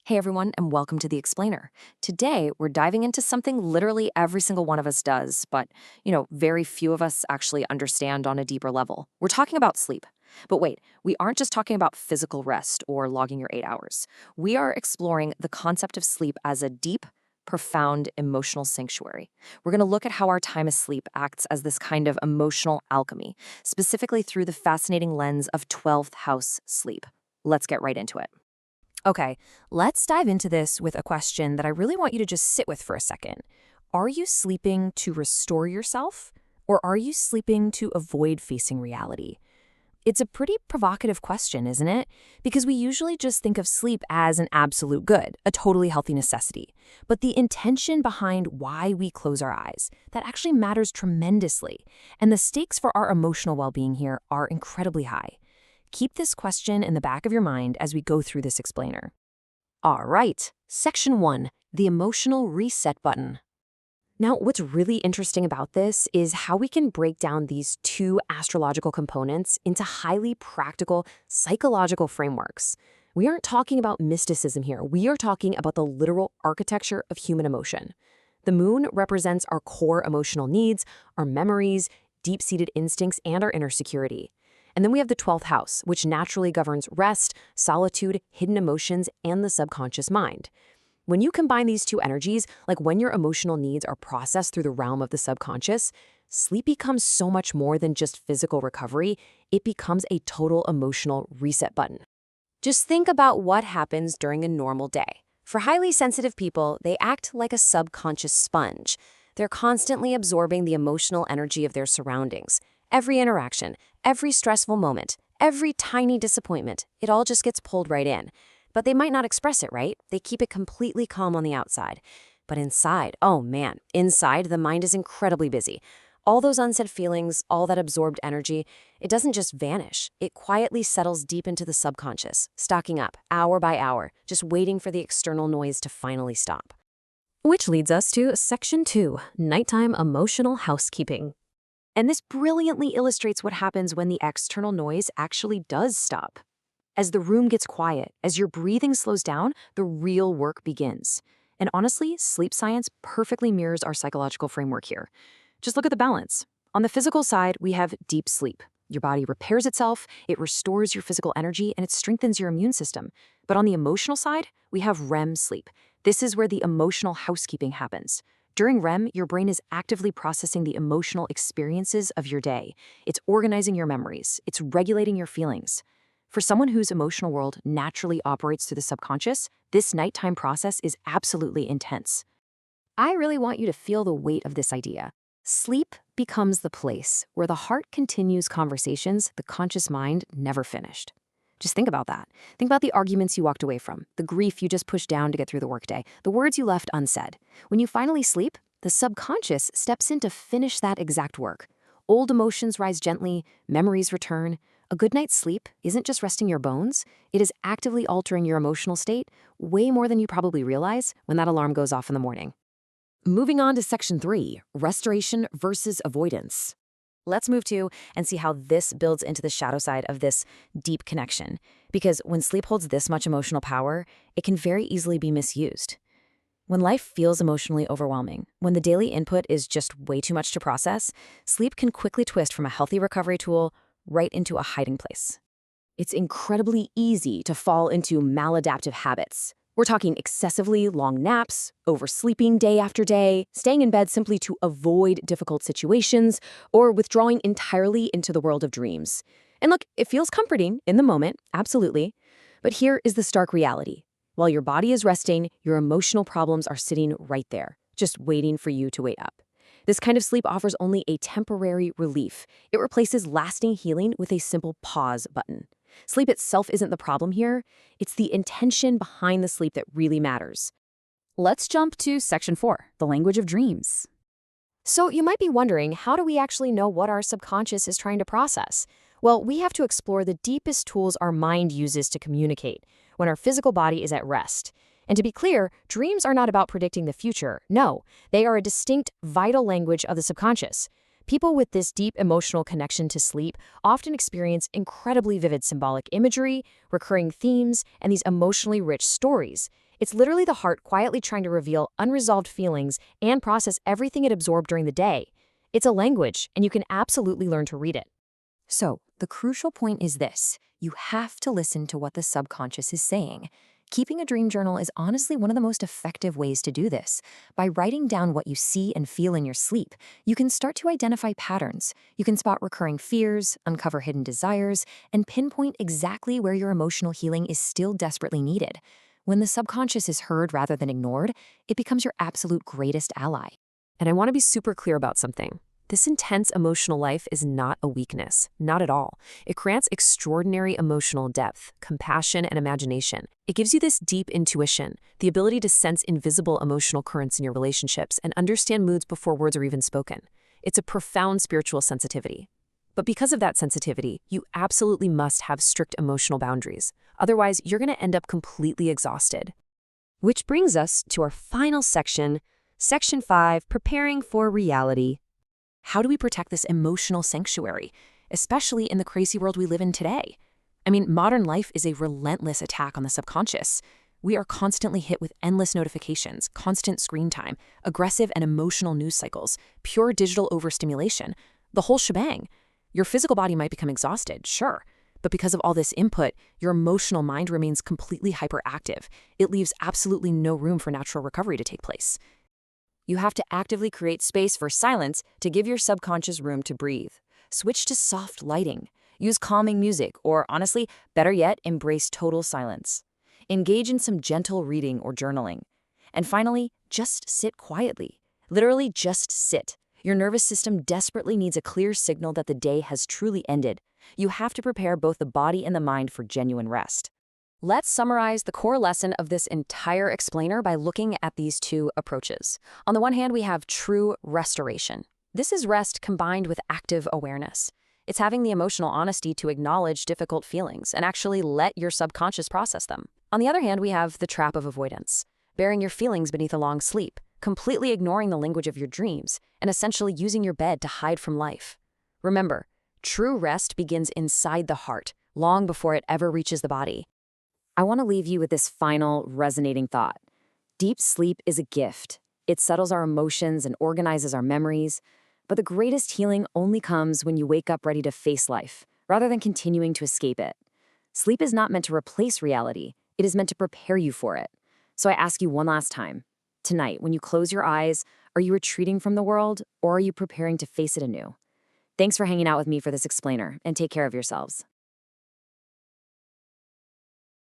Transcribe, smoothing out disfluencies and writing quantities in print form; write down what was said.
Hey everyone, and welcome to The Explainer. Today, we're diving into something literally every single one of us does, but, very few of us actually understand on a deeper level. We're talking about sleep. But wait, we aren't just talking about physical rest or logging your 8 hours. We are exploring the concept of sleep as a deep, profound emotional sanctuary. We're going to look at how our time asleep acts as this kind of emotional alchemy, specifically through the fascinating lens of 12th house sleep. Let's get right into it. Okay, let's dive into this with a question that I really want you to just sit with for a second. Are you sleeping to restore yourself, or are you sleeping to avoid facing reality? It's a pretty provocative question, isn't it? Because we usually just think of sleep as an absolute good, a totally healthy necessity. But the intention behind why we close our eyes, that actually matters tremendously. And the stakes for our emotional well-being here are incredibly high. Keep this question in the back of your mind as we go through this explainer. All right, Section 1, the emotional reset button. Now, what's really interesting about this is how we can break down these two astrological components into highly practical psychological frameworks. We aren't talking about mysticism here. We are talking about the literal architecture of human emotion. The moon represents our core emotional needs, our memories, deep-seated instincts, and our inner security. And then we have the 12th house, which naturally governs rest, solitude, hidden emotions, and the subconscious mind. When you combine these two energies, like when your emotional needs are processed through the realm of the subconscious, sleep becomes so much more than just physical recovery. It becomes a total emotional reset button. Just think about what happens during a normal day. For highly sensitive people, they act like a subconscious sponge. They're constantly absorbing the emotional energy of their surroundings. Every interaction, every stressful moment, every tiny disappointment, it all just gets pulled right in. But they might not express it, right? They keep it completely calm on the outside. But inside, oh man, inside the mind is incredibly busy. All those unsaid feelings, all that absorbed energy, it doesn't just vanish. It quietly settles deep into the subconscious, stocking up hour by hour, just waiting for the external noise to finally stop. Which leads us to Section 2, Nighttime Emotional Housekeeping. And this brilliantly illustrates what happens when the external noise actually does stop. As the room gets quiet, as your breathing slows down, the real work begins. And honestly, sleep science perfectly mirrors our psychological framework here. Just look at the balance. On the physical side, we have deep sleep. Your body repairs itself, it restores your physical energy, and it strengthens your immune system. But on the emotional side, we have REM sleep. This is where the emotional housekeeping happens. During REM, your brain is actively processing the emotional experiences of your day. It's organizing your memories. It's regulating your feelings. For someone whose emotional world naturally operates through the subconscious, this nighttime process is absolutely intense. I really want you to feel the weight of this idea. Sleep becomes the place where the heart continues conversations the conscious mind never finished. Just think about that. Think about the arguments you walked away from, the grief you just pushed down to get through the workday, the words you left unsaid. When you finally sleep, the subconscious steps in to finish that exact work. Old emotions rise gently, memories return. A good night's sleep isn't just resting your bones, it is actively altering your emotional state way more than you probably realize when that alarm goes off in the morning. Moving on to Section 3, Restoration versus Avoidance. Let's move to and see how this builds into the shadow side of this deep connection. Because when sleep holds this much emotional power, it can very easily be misused. When life feels emotionally overwhelming, when the daily input is just way too much to process, sleep can quickly twist from a healthy recovery tool right into a hiding place. It's incredibly easy to fall into maladaptive habits. We're talking excessively long naps, oversleeping day after day, staying in bed simply to avoid difficult situations, or withdrawing entirely into the world of dreams. And look, it feels comforting in the moment, absolutely. But here is the stark reality. While your body is resting, your emotional problems are sitting right there, just waiting for you to wake up. This kind of sleep offers only a temporary relief. It replaces lasting healing with a simple pause button. Sleep itself isn't the problem here. It's the intention behind the sleep that really matters. Let's jump to Section 4, the language of dreams. So you might be wondering, how do we actually know what our subconscious is trying to process? Well, we have to explore the deepest tools our mind uses to communicate when our physical body is at rest. And to be clear, dreams are not about predicting the future. No, they are a distinct, vital language of the subconscious. People with this deep emotional connection to sleep often experience incredibly vivid symbolic imagery, recurring themes, and these emotionally rich stories. It's literally the heart quietly trying to reveal unresolved feelings and process everything it absorbed during the day. It's a language, and you can absolutely learn to read it. So, the crucial point is this: you have to listen to what the subconscious is saying. Keeping a dream journal is honestly one of the most effective ways to do this. By writing down what you see and feel in your sleep, you can start to identify patterns. You can spot recurring fears, uncover hidden desires, and pinpoint exactly where your emotional healing is still desperately needed. When the subconscious is heard rather than ignored, it becomes your absolute greatest ally. And I want to be super clear about something. This intense emotional life is not a weakness, not at all. It grants extraordinary emotional depth, compassion, and imagination. It gives you this deep intuition, the ability to sense invisible emotional currents in your relationships and understand moods before words are even spoken. It's a profound spiritual sensitivity. But because of that sensitivity, you absolutely must have strict emotional boundaries. Otherwise, you're going to end up completely exhausted. Which brings us to our final section, Section 5, Preparing for Reality. How do we protect this emotional sanctuary, especially in the crazy world we live in today? I mean, modern life is a relentless attack on the subconscious. We are constantly hit with endless notifications, constant screen time, aggressive and emotional news cycles, pure digital overstimulation, the whole shebang. Your physical body might become exhausted, sure, but because of all this input, your emotional mind remains completely hyperactive. It leaves absolutely no room for natural recovery to take place. You have to actively create space for silence to give your subconscious room to breathe. Switch to soft lighting. Use calming music, or honestly, better yet, embrace total silence. Engage in some gentle reading or journaling. And finally, just sit quietly. Literally, just sit. Your nervous system desperately needs a clear signal that the day has truly ended. You have to prepare both the body and the mind for genuine rest. Let's summarize the core lesson of this entire explainer by looking at these two approaches. On the one hand, we have true restoration. This is rest combined with active awareness. It's having the emotional honesty to acknowledge difficult feelings and actually let your subconscious process them. On the other hand, we have the trap of avoidance, burying your feelings beneath a long sleep, completely ignoring the language of your dreams, and essentially using your bed to hide from life. Remember, true rest begins inside the heart, long before it ever reaches the body. I want to leave you with this final, resonating thought. Deep sleep is a gift. It settles our emotions and organizes our memories. But the greatest healing only comes when you wake up ready to face life, rather than continuing to escape it. Sleep is not meant to replace reality. It is meant to prepare you for it. So I ask you one last time. Tonight, when you close your eyes, are you retreating from the world, or are you preparing to face it anew? Thanks for hanging out with me for this explainer, and take care of yourselves.